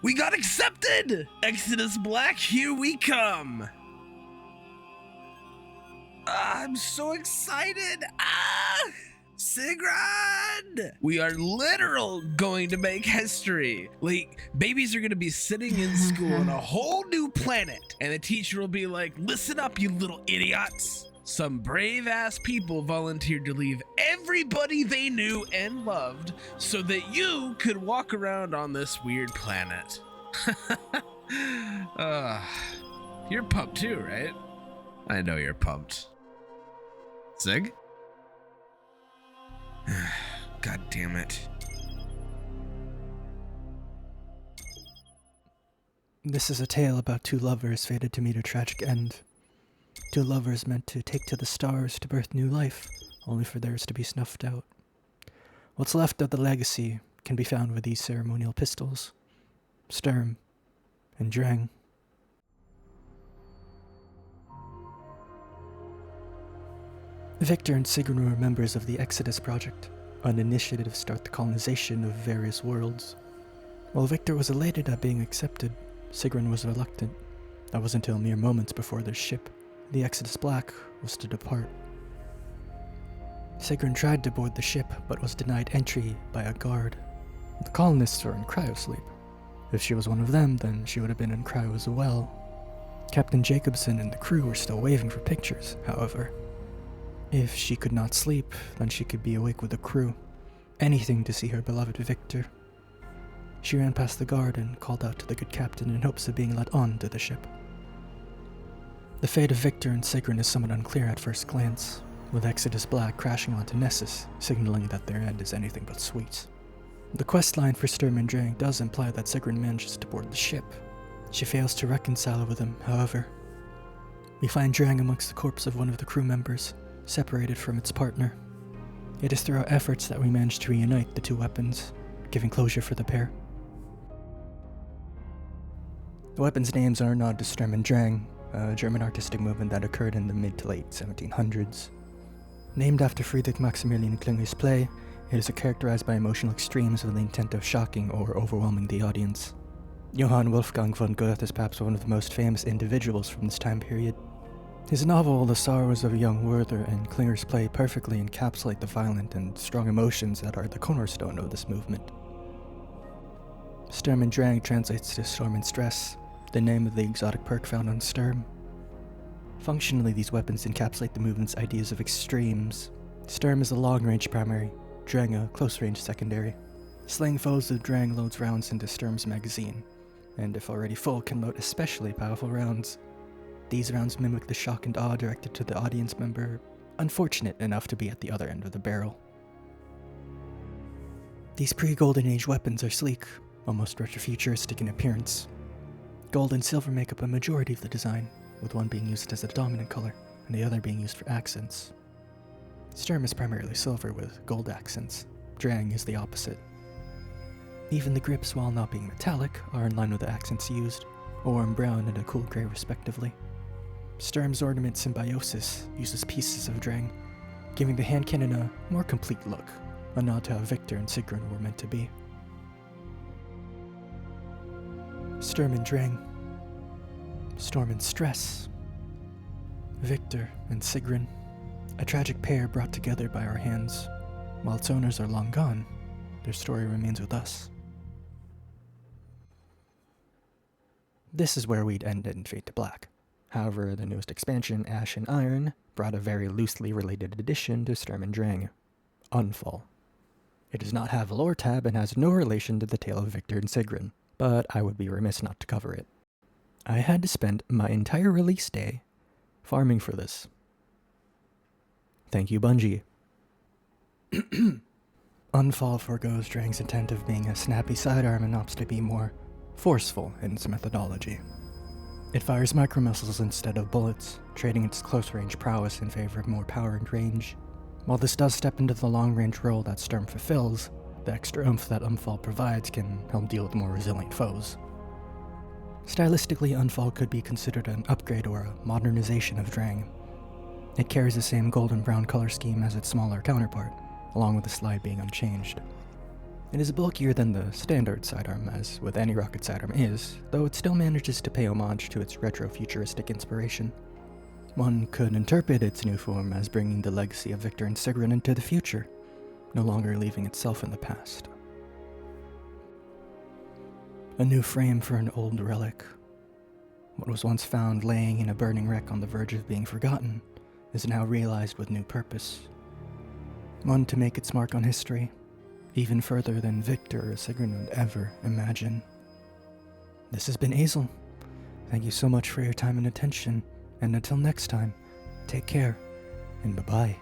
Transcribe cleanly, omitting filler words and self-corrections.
We got accepted! Exodus Black, here we come! I'm so excited! Sigrun! We are literal going to make history. Like, babies are gonna be sitting in school on a whole new planet, and the teacher will be like, listen up, you little idiots. Some brave ass people volunteered to leave everybody they knew and loved so that you could walk around on this weird planet. You're pumped too, right? I know you're pumped. Sig? God damn it. This is a tale about two lovers fated to meet a tragic end. Two lovers meant to take to the stars to birth new life, only for theirs to be snuffed out. What's left of the legacy can be found with these ceremonial pistols. Sturm and Drang. Victor and Sigrun were members of the Exodus Project, an initiative to start the colonization of various worlds. While Victor was elated at being accepted, Sigrun was reluctant. That was until mere moments before their ship, the Exodus Black, was to depart. Sigrun tried to board the ship, but was denied entry by a guard. The colonists were in cryosleep. If she was one of them, then she would have been in cryo as well. Captain Jacobson and the crew were still waving for pictures, however. If she could not sleep, then she could be awake with the crew. Anything to see her beloved Victor. She ran past the guard and called out to the good captain in hopes of being let on to the ship. The fate of Victor and Sigrun is somewhat unclear at first glance, with Exodus Black crashing onto Nessus, signaling that their end is anything but sweet. The questline for Sturm and Drang does imply that Sigrun manages to board the ship. She fails to reconcile with him, however. We find Drang amongst the corpse of one of the crew members, separated from its partner. It is through our efforts that we manage to reunite the two weapons, giving closure for the pair. The weapons' names are a nod to Sturm and Drang, a German artistic movement that occurred in the mid to late 1700s. Named after Friedrich Maximilian Klinger's play, it is characterized by emotional extremes with the intent of shocking or overwhelming the audience. Johann Wolfgang von Goethe is perhaps one of the most famous individuals from this time period. His novel, The Sorrows of a Young Werther, and Klinger's play perfectly encapsulate the violent and strong emotions that are the cornerstone of this movement. Sturm and Drang translates to storm and stress, the name of the exotic perk found on Sturm. Functionally, these weapons encapsulate the movement's ideas of extremes. Sturm is a long-range primary, Drang a close-range secondary. Slaying foes with Drang loads rounds into Sturm's magazine, and if already full, can load especially powerful rounds. These rounds mimic the shock and awe directed to the audience member, unfortunate enough to be at the other end of the barrel. These pre-Golden Age weapons are sleek, almost retrofuturistic in appearance. Gold and silver make up a majority of the design, with one being used as a dominant color, and the other being used for accents. Sturm is primarily silver with gold accents. Drang is the opposite. Even the grips, while not being metallic, are in line with the accents used, a warm brown and a cool gray respectively. Sturm's ornament Symbiosis uses pieces of Drang, giving the hand cannon a more complete look, a nod to how Victor and Sigrun were meant to be. Sturm and Drang. Storm and stress. Victor and Sigrun, a tragic pair brought together by our hands. While its owners are long gone, their story remains with us. This is where we'd end in Fade to Black. However, the newest expansion, Ash and Iron, brought a very loosely related addition to Sturm and Drang, Unfall. It does not have a lore tab and has no relation to the tale of Victor and Sigrun, but I would be remiss not to cover it. I had to spend my entire release day farming for this. Thank you, Bungie. Unfall forgoes Drang's intent of being a snappy sidearm and opts to be more forceful in its methodology. It fires micromissiles instead of bullets, trading its close-range prowess in favor of more power and range. While this does step into the long-range role that Sturm fulfills, the extra oomph that Unfall provides can help deal with more resilient foes. Stylistically, Unfall could be considered an upgrade or a modernization of Drang. It carries the same gold and brown color scheme as its smaller counterpart, along with the slide being unchanged. It is bulkier than the standard sidearm, as with any rocket sidearm is, though it still manages to pay homage to its retro-futuristic inspiration. One could interpret its new form as bringing the legacy of Victor and Sigrun into the future, no longer leaving itself in the past. A new frame for an old relic. What was once found laying in a burning wreck on the verge of being forgotten is now realized with new purpose. One to make its mark on history, even further than Victor or Sigrun would ever imagine. This has been Azel. Thank you so much for your time and attention, and until next time, take care, and bye-bye.